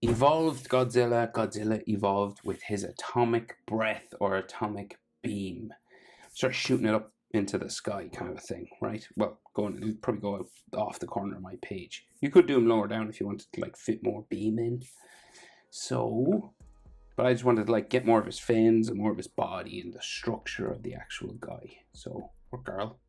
Evolved Godzilla. Godzilla evolved with his atomic breath or atomic beam. Start shooting it up into the sky, kind of a thing, right? Well, it'll probably go off the corner of my page. You could do them lower down if you wanted to like fit more beam in. So, but I just wanted to like get more of his fins and more of his body and the structure of the actual guy. So, or girl.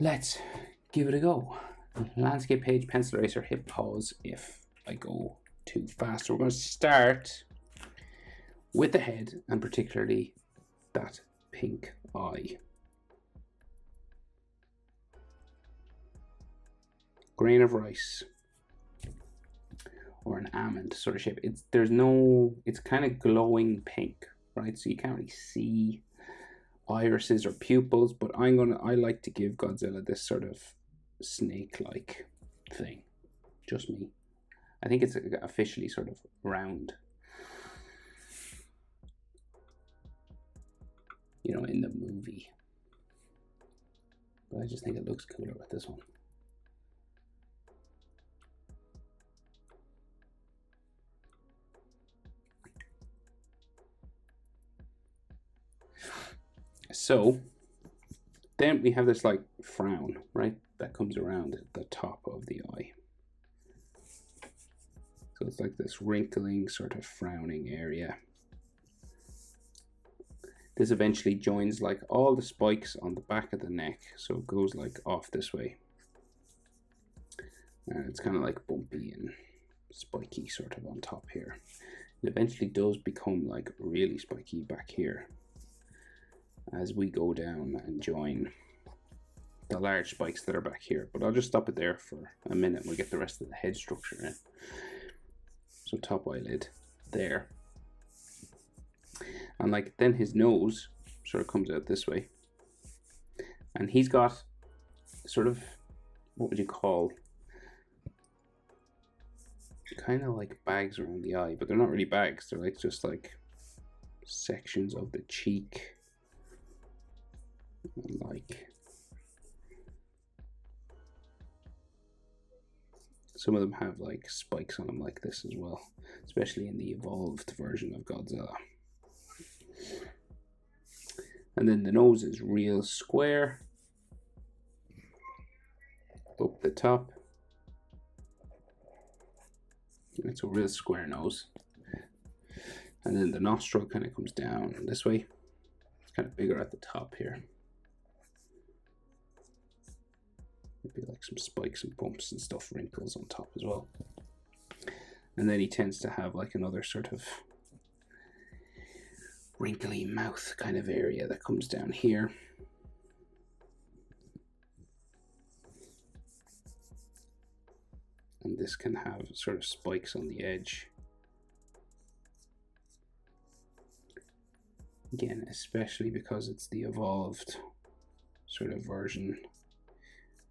Let's give it a go. Landscape page, pencil eraser, hit pause if I go too fast. So we're going to start with the head and particularly that pink eye. Grain of rice or an almond sort of shape. It's kind of glowing pink, right? So you can't really see irises or pupils, but I like to give Godzilla this sort of snake-like thing. Just me. I think it's officially sort of round. You know, in the movie. But I just think it looks cooler with this one. So then we have this like frown, right? That comes around the top of the eye. So it's like this wrinkling sort of frowning area. This eventually joins like all the spikes on the back of the neck. So it goes like off this way. And it's kind of like bumpy and spiky sort of on top here. It eventually does become like really spiky back here as we go down and join the large spikes that are back here. But I'll just stop it there for a minute and we'll get the rest of the head structure in. So top eyelid there. And like then his nose sort of comes out this way. And he's got sort of, what would you call, kind of like bags around the eye, but they're not really bags. They're like just like sections of the cheek. Like some of them have like spikes on them like this as well, especially in the evolved version of Godzilla. And then the nose is real square up the top. It's a real square nose. And then the nostril kind of comes down this way. It's kind of bigger at the top here. Maybe like some spikes and bumps and stuff, wrinkles on top as well. And then he tends to have like another sort of wrinkly mouth kind of area that comes down here. And this can have sort of spikes on the edge. Again, especially because it's the evolved sort of version.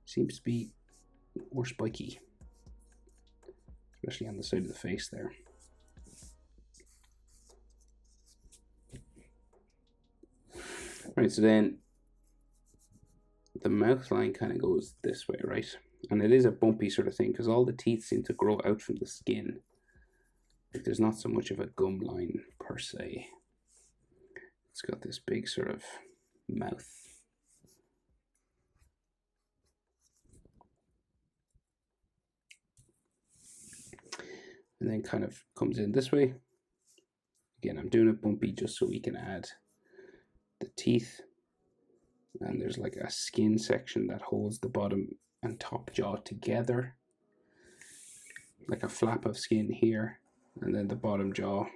Seems to be more spiky, especially on the side of the face there. Right, so then the mouth line kind of goes this way, right? And it is a bumpy sort of thing because all the teeth seem to grow out from the skin. Like there's not so much of a gum line per se. It's got this big sort of mouth. And then kind of comes in this way. Again, I'm doing it bumpy just so we can add the teeth. And there's like a skin section that holds the bottom and top jaw together. Like a flap of skin here. And then the bottom jaw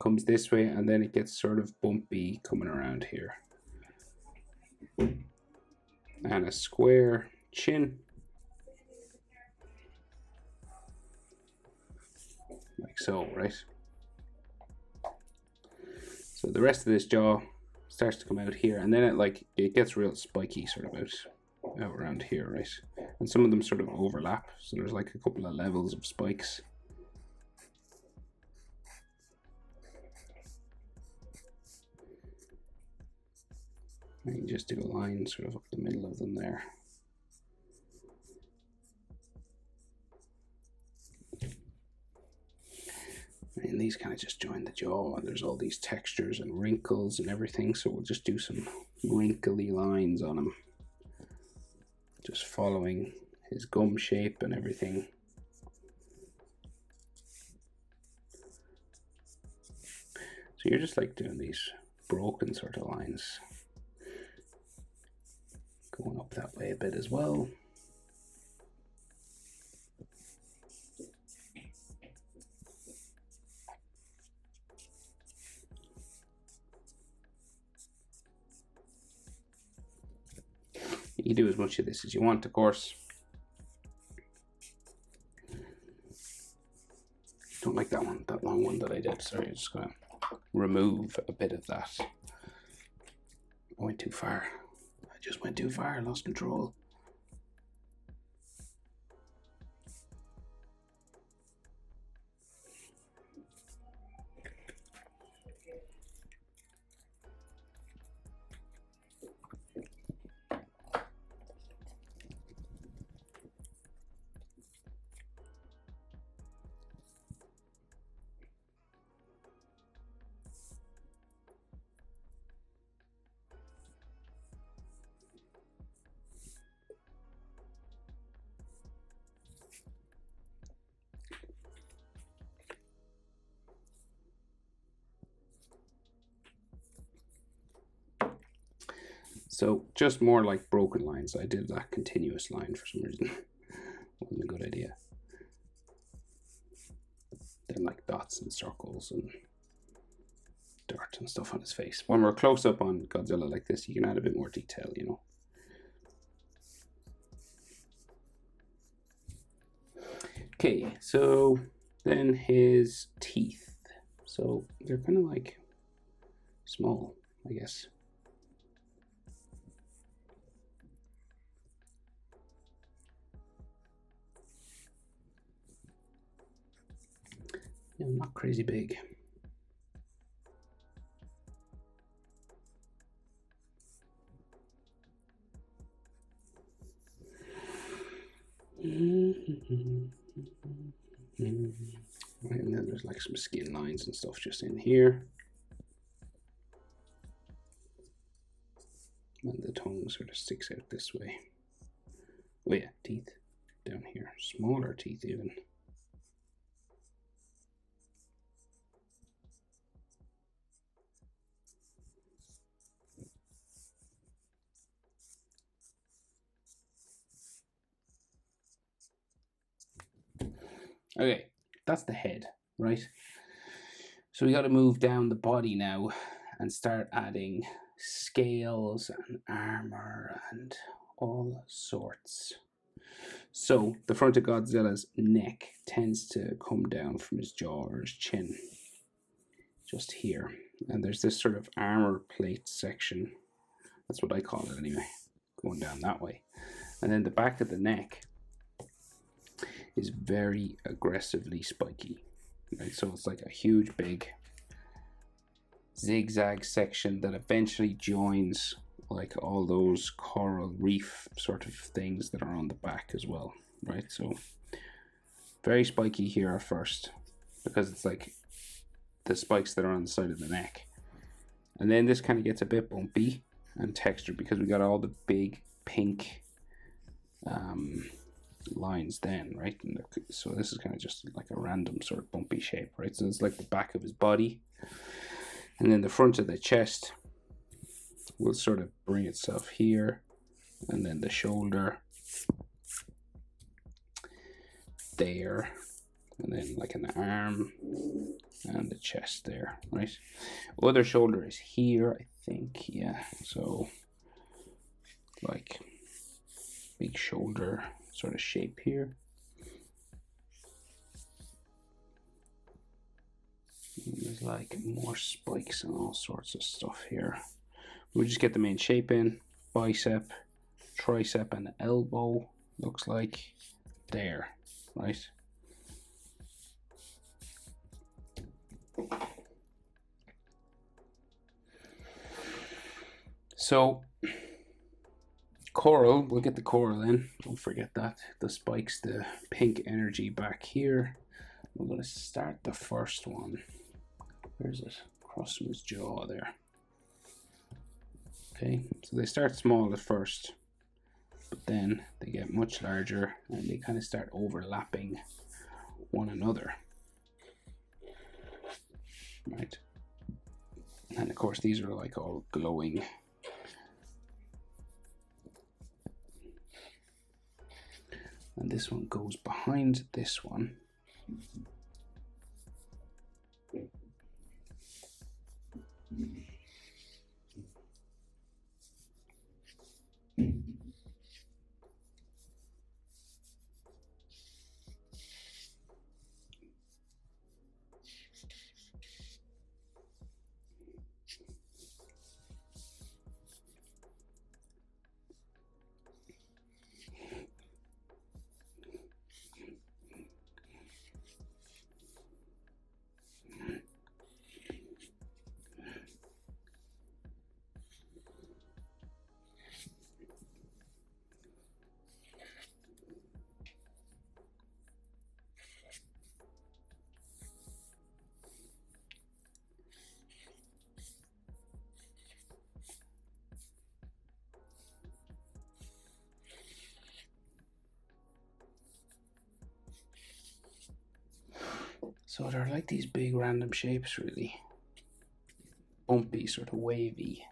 comes this way and then it gets sort of bumpy coming around here. And a square chin. Like so, right? So the rest of this jaw starts to come out here, and then it gets real spiky sort of out around here, right? And some of them sort of overlap, so there's like a couple of levels of spikes. And you just do a line sort of up the middle of them there. And these kind of just join the jaw, and there's all these textures and wrinkles and everything, so we'll just do some wrinkly lines on him, just following his gum shape and everything. So you're just like doing these broken sort of lines, going up that way a bit as well. You do as much of this as you want, of course. Don't like that one, that long one that I did. Sorry, I'm just gonna remove a bit of that. I went too far. I just went too far, lost control. So just more like broken lines. I did that continuous line for some reason. Wasn't a good idea. Then like dots and circles and dirt and stuff on his face. When we're close up on Godzilla like this, you can add a bit more detail, you know. Okay, so then his teeth. So they're kind of like small, I guess. No, not crazy big. Right, and then there's like some skin lines and stuff just in here. And the tongue sort of sticks out this way. Oh yeah, teeth down here. Smaller teeth even. Okay, that's the head, right? So we got to move down the body now and start adding scales and armor and all sorts. So the front of Godzilla's neck tends to come down from his jaw or his chin, just here. And there's this sort of armor plate section. That's what I call it anyway, going down that way. And then the back of the neck is very aggressively spiky, right? So it's like a huge big zigzag section that eventually joins like all those coral reef sort of things that are on the back as well, right? So very spiky here at first because it's like the spikes that are on the side of the neck. And then this kind of gets a bit bumpy and textured because we got all the big pink lines then, right? And so this is kind of just like a random sort of bumpy shape, right? So it's like the back of his body, and then the front of the chest will sort of bring itself here, and then the shoulder there, and then like an arm and the chest there, right? Other shoulder is here, I think. Yeah, so like big shoulder sort of shape here. And there's like more spikes and all sorts of stuff here. We'll just get the main shape in. Bicep, tricep, and elbow looks like there, right? So coral, we'll get the coral in, don't forget that. The spikes, the pink energy back here. we're going to start the first one. Where's it? Across from his jaw there. Okay, so they start small at first, but then they get much larger and they kind of start overlapping one another. Right. And of course, these are like all glowing. And this one goes behind this one. So they're like these big random shapes, really. Bumpy, sort of wavy.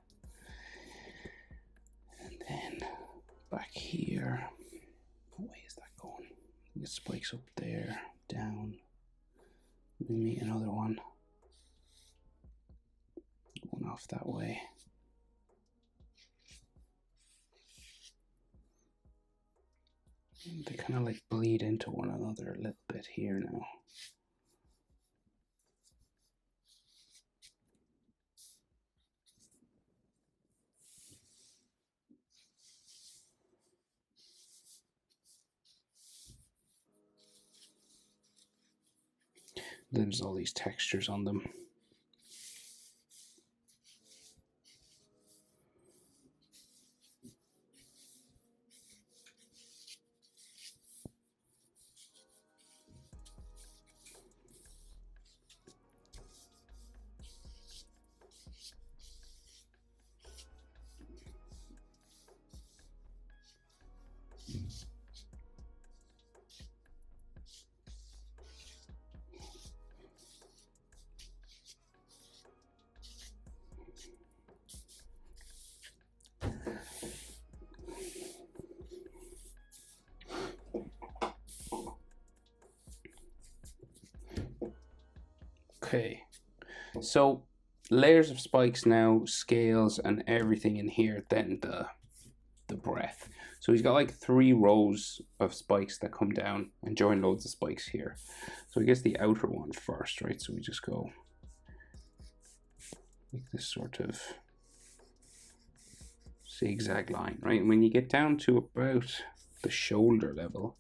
And then back here, what way is that going? It spikes up there, down. We meet another one. One off that way. They kind of like bleed into one another a little bit here now. There's all these textures on them. Okay, so layers of spikes now, scales and everything in here, then the breath. So he's got like 3 rows of spikes that come down and join loads of spikes here. So I guess the outer one first, right? So we just go like this sort of zigzag line, right? And when you get down to about the shoulder level,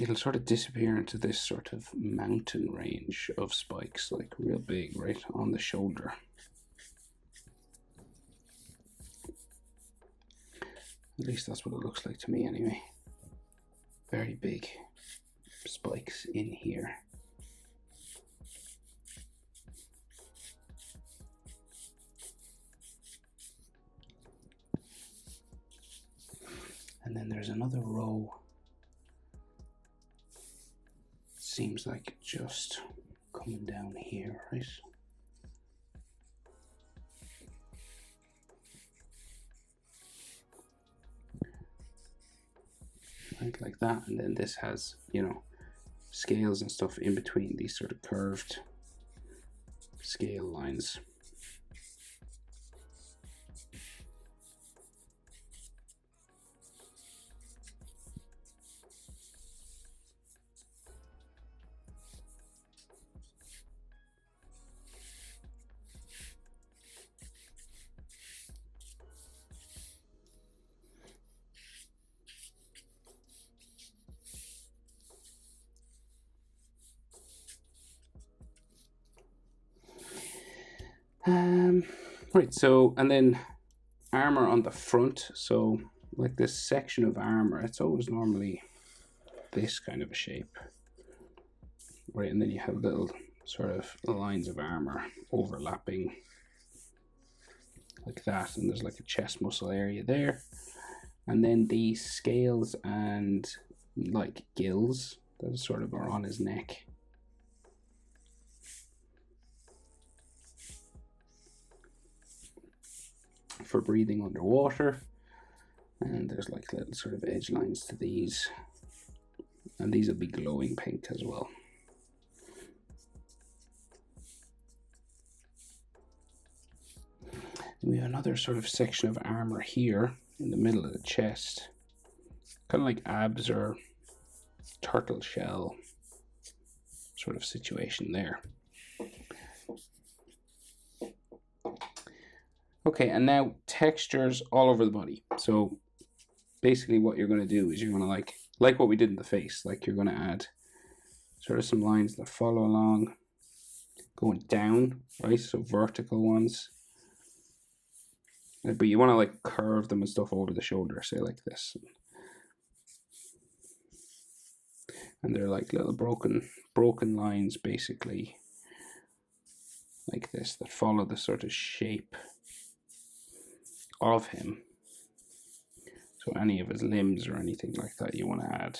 it'll sort of disappear into this sort of mountain range of spikes, like real big, right on the shoulder. At least that's what it looks like to me anyway. Very big spikes in here. And then there's another row. Seems like just coming down here, right? Right, like that. And then this has, you know, scales and stuff in between these sort of curved scale lines. Right, so, and then armor on the front. So like this section of armor, it's always normally this kind of a shape. right? And then you have little sort of lines of armor overlapping like that, and there's like a chest muscle area there, and then the scales and like gills that sort of are on his neck. For breathing underwater, and there's like little sort of edge lines to these, and these will be glowing pink as well. And we have another sort of section of armor here in the middle of the chest, kind of like abs or turtle shell sort of situation there. Okay, and now textures all over the body. So basically what you're going to do is you're going to like what we did in the face, like you're going to add sort of some lines that follow along, going down, right? So vertical ones. But you want to like curve them and stuff over the shoulder, say like this. And they're like little broken lines, basically, like this, that follow the sort of shape of him. So any of his limbs or anything like that, you want to add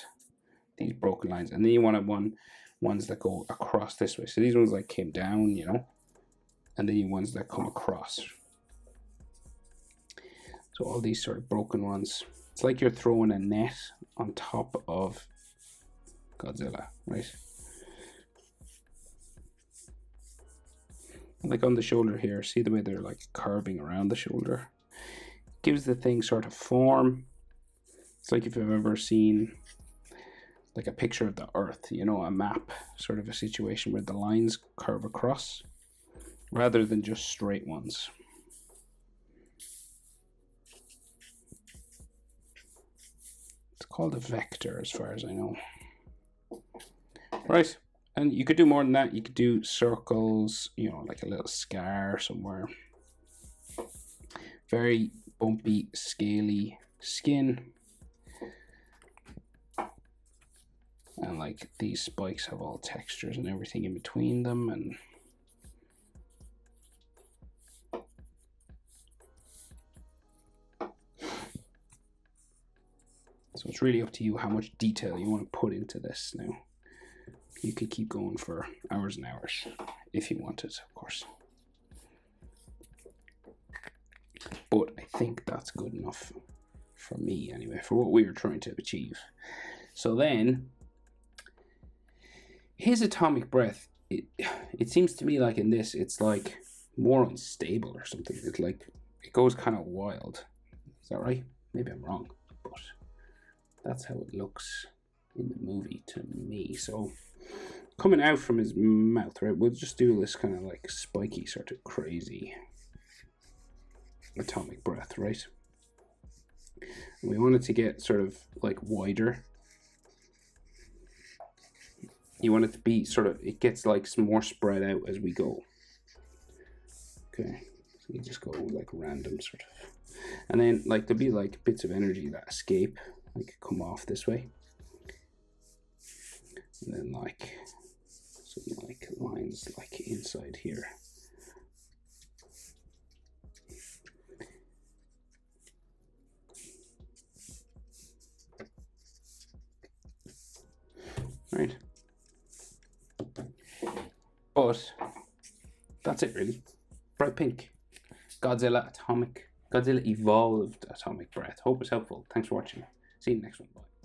these broken lines. And then you want to ones that go across this way. So these ones like came down, you know, and then you ones that come across. So all these sort of broken ones. It's like you're throwing a net on top of Godzilla, right? Like on the shoulder here, see the way they're like curving around the shoulder? Gives the thing sort of form. It's like if you've ever seen like a picture of the earth, you know, a map, sort of a situation where the lines curve across rather than just straight ones. It's called a vector as far as I know. Right, and you could do more than that. You could do circles, you know, like a little scar somewhere. Very bumpy, scaly skin. And like these spikes have all textures and everything in between them, and so it's really up to you how much detail you want to put into this now. You could keep going for hours and hours if you wanted, of course. But I think that's good enough for me anyway, for what we were trying to achieve. So then, his atomic breath, it seems to me like in this, it's like more unstable or something. It's like, it goes kind of wild. Is that right? Maybe I'm wrong, but that's how it looks in the movie to me. So coming out from his mouth, right, we'll just do this kind of like spiky sort of crazy atomic breath, right? And we want it to get sort of like wider. You want it to be sort of, it gets like some more spread out as we go. Okay, so you just go like random sort of, and then like there'll be like bits of energy that escape, like come off this way, and then like some like lines like inside here. Right. But that's it really. Bright pink. Godzilla evolved atomic breath. Hope it's helpful. Thanks for watching. See you in the next one. Bye.